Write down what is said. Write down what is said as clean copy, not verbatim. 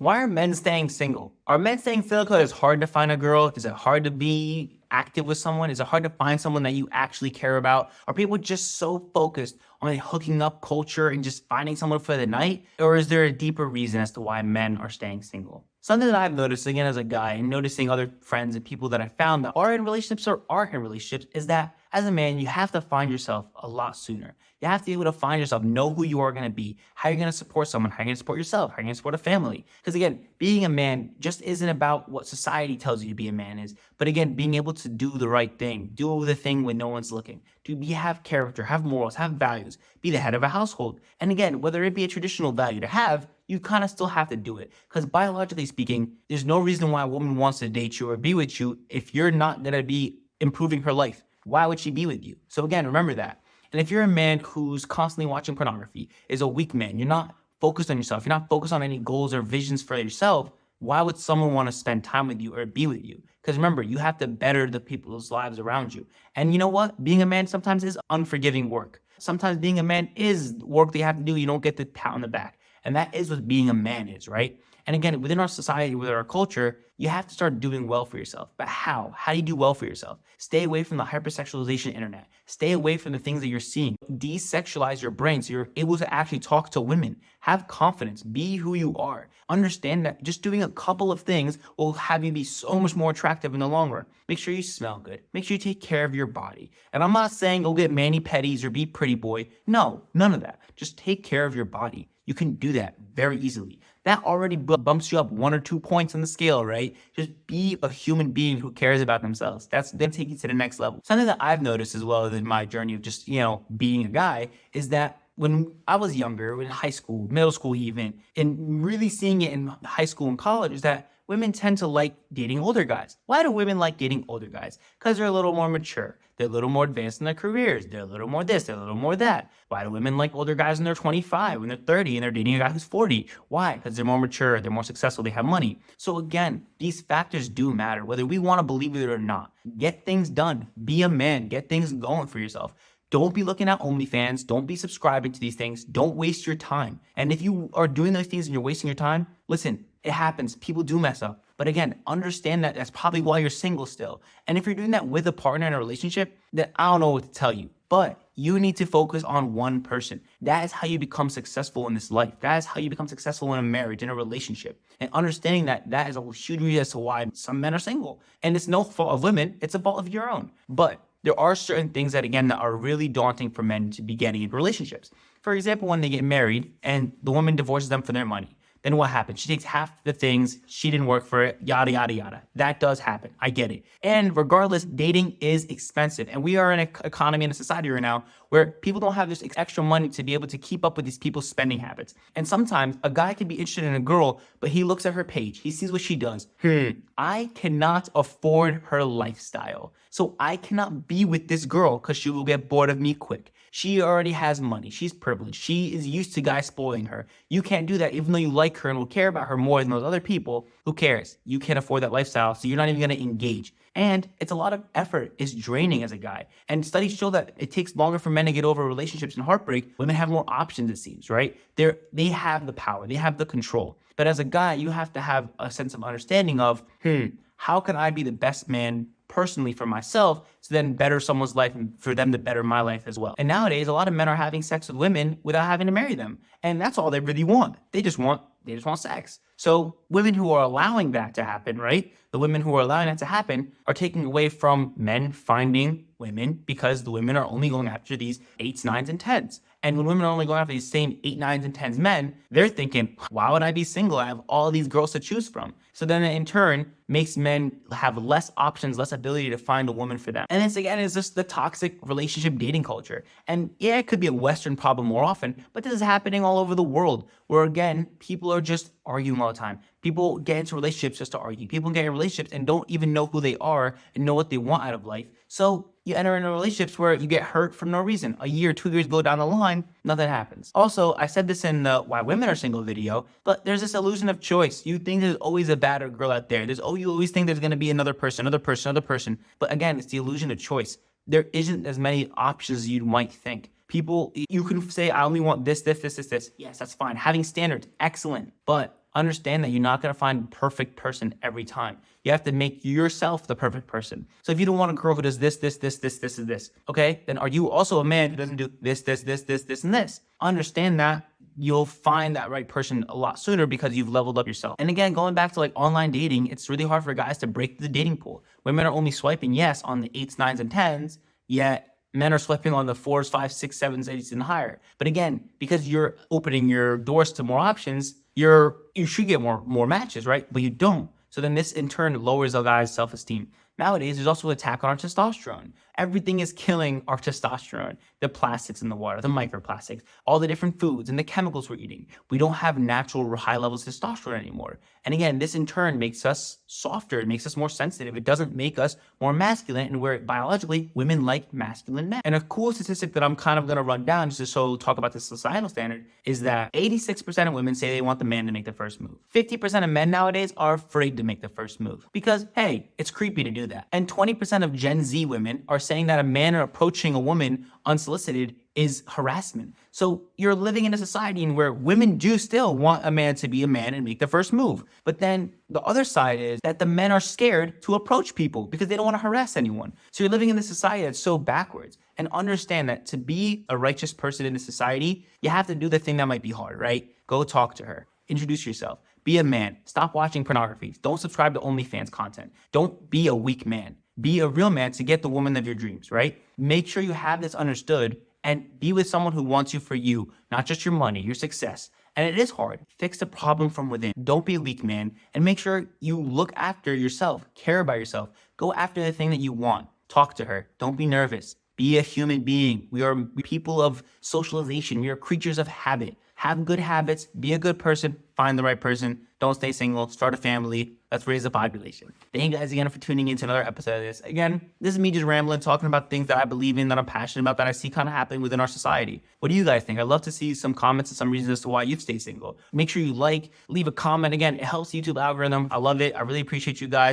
Why are men staying single? Are men staying single because it's hard to find a girl? Is it hard to be active with someone? Is it hard to find someone that you actually care about? Are people just so focused on a hooking up culture and just finding someone for the night? Or is there a deeper reason as to why men are staying single? Something that I've noticed, again, as a guy, and noticing other friends and people that I found that are in relationships or aren't in relationships, is that as a man, you have to find yourself a lot sooner. You have to be able to find yourself, know who you are going to be, how you're going to support someone, how you're going to support yourself, how you're going to support a family. Because again, being a man just isn't about what society tells you to be a man is, but again, being able to do the right thing, do the thing when no one's looking, have character, have morals, have values, be the head of a household. And again, whether it be a traditional value to have, you kind of still have to do it. Because biologically speaking, there's no reason why a woman wants to date you or be with you if you're not going to be improving her life. Why would she be with you? So again, remember that. And if you're a man who's constantly watching pornography, is a weak man, you're not focused on yourself, you're not focused on any goals or visions for yourself, why would someone want to spend time with you or be with you? Because remember, you have to better the people's lives around you. And you know what? Being a man sometimes is unforgiving work. Sometimes being a man is work that you have to do. You don't get the pat on the back. And that is what being a man is, right? And again, within our society, within our culture, you have to start doing well for yourself. But how? How do you do well for yourself? Stay away from the hypersexualization internet. Stay away from the things that you're seeing. Desexualize your brain so you're able to actually talk to women. Have confidence. Be who you are. Understand that just doing a couple of things will have you be so much more attractive in the long run. Make sure you smell good. Make sure you take care of your body. And I'm not saying go get mani-pedis or be pretty boy. No, none of that. Just take care of your body. You can do that very easily. That already bumps you up 1 or 2 points on the scale, right? Just be a human being who cares about themselves. That's then take you to the next level. Something that I've noticed as well in my journey of just, being a guy is that when I was younger, in high school, middle school even, and really seeing it in high school and college is that women tend to like dating older guys. Why do women like dating older guys? Because they're a little more mature. They're a little more advanced in their careers. They're a little more this, they're a little more that. Why do women like older guys when they're 25, when they're 30, and they're dating a guy who's 40? Why? Because they're more mature, they're more successful, they have money. So again, these factors do matter, whether we want to believe it or not. Get things done. Be a man. Get things going for yourself. Don't be looking at OnlyFans. Don't be subscribing to these things. Don't waste your time. And if you are doing those things and you're wasting your time, listen, it happens. People do mess up. But again, understand that that's probably why you're single still. And if you're doing that with a partner in a relationship, then I don't know what to tell you. But you need to focus on one person. That is how you become successful in this life. That is how you become successful in a marriage, in a relationship. And understanding that is a huge reason as to why some men are single. And it's no fault of women. It's a fault of your own. But there are certain things that, again, that are really daunting for men to be getting in relationships. For example, when they get married and the woman divorces them for their money, then what happens? She takes half the things, she didn't work for it, yada, yada, yada. That does happen. I get it. And regardless, dating is expensive. And we are in an economy and a society right now where people don't have this extra money to be able to keep up with these people's spending habits. And sometimes a guy can be interested in a girl, but he looks at her page. He sees what she does. I cannot afford her lifestyle. So I cannot be with this girl because she will get bored of me quick. She already has money. She's privileged. She is used to guys spoiling her. You can't do that even though you like her and will care about her more than those other people. Who cares? You can't afford that lifestyle, so you're not even going to engage. And it's a lot of effort. It's draining as a guy. And studies show that it takes longer for men to get over relationships and heartbreak. Women have more options, it seems, right? They have the power. They have the control. But as a guy, you have to have a sense of understanding of, how can I be the best man personally for myself to then better someone's life and for them to better my life as well. And nowadays, a lot of men are having sex with women without having to marry them. And that's all they really want. They just want sex. So women who are allowing that to happen, right? The women who are allowing that to happen are taking away from men finding women because the women are only going after these 8s, 9s, and 10s. And when women are only going after these same 8, 9s, and 10s men, they're thinking, why would I be single? I have all these girls to choose from. So then in turn makes men have less options, less ability to find a woman for them. And this again is just the toxic relationship dating culture. And yeah, it could be a Western problem more often, but this is happening all over the world where again, people are just arguing all the time. People get into relationships just to argue. People get in relationships and don't even know who they are and know what they want out of life. So you enter into relationships where you get hurt for no reason. A year, 2 years go down the line, nothing happens. Also, I said this in the Why Women Are Single video, but there's this illusion of choice. You think there's always a bad girl out there. You always think there's going to be another person. But again, it's the illusion of choice. There isn't as many options as you might think. People, you can say, I only want this. Yes, that's fine. Having standards, excellent. But understand that you're not going to find the perfect person every time. You have to make yourself the perfect person. So if you don't want a girl who does this, and this, okay, then are you also a man who doesn't do this, and this? Understand that you'll find that right person a lot sooner because you've leveled up yourself. And again, going back to like online dating, it's really hard for guys to break the dating pool. Women are only swiping yes on the 8s, 9s, and 10s, yet men are swiping on the 4s, 5s, 6s, 7s, 8s, and higher. But again, because you're opening your doors to more options, you should get more matches, right? But you don't. So then this in turn lowers a guy's self-esteem. Nowadays, there's also an attack on our testosterone. Everything is killing our testosterone. The plastics in the water, the microplastics, all the different foods and the chemicals we're eating. We don't have natural high levels of testosterone anymore. And again, this in turn makes us softer. It makes us more sensitive. It doesn't make us more masculine, and where biologically women like masculine men. And a cool statistic that I'm kind of going to run down just to talk about the societal standard is that 86% of women say they want the man to make the first move. 50% of men nowadays are afraid to make the first move because, hey, it's creepy to do that. And 20% of Gen Z women are saying that a man approaching a woman unsolicited is harassment. So you're living in a society in where women do still want a man to be a man and make the first move. But then the other side is that the men are scared to approach people because they don't want to harass anyone. So you're living in this society that's so backwards. And understand that to be a righteous person in this society, you have to do the thing that might be hard, right? Go talk to her. Introduce yourself. Be a man. Stop watching pornography. Don't subscribe to OnlyFans content. Don't be a weak man. Be a real man to get the woman of your dreams, right? Make sure you have this understood and be with someone who wants you for you, not just your money, your success. And it is hard. Fix the problem from within. Don't be a weak man, and make sure you look after yourself, care about yourself. Go after the thing that you want. Talk to her. Don't be nervous. Be a human being. We are people of socialization. We are creatures of habit. Have good habits. Be a good person. Find the right person. Don't stay single. Start a family. Let's raise the population. Thank you guys again for tuning in to another episode of this. Again, this is me just rambling, talking about things that I believe in, that I'm passionate about, that I see kind of happening within our society. What do you guys think? I'd love to see some comments and some reasons as to why you've stayed single. Make sure you leave a comment. Again, it helps YouTube algorithm. I love it. I really appreciate you guys.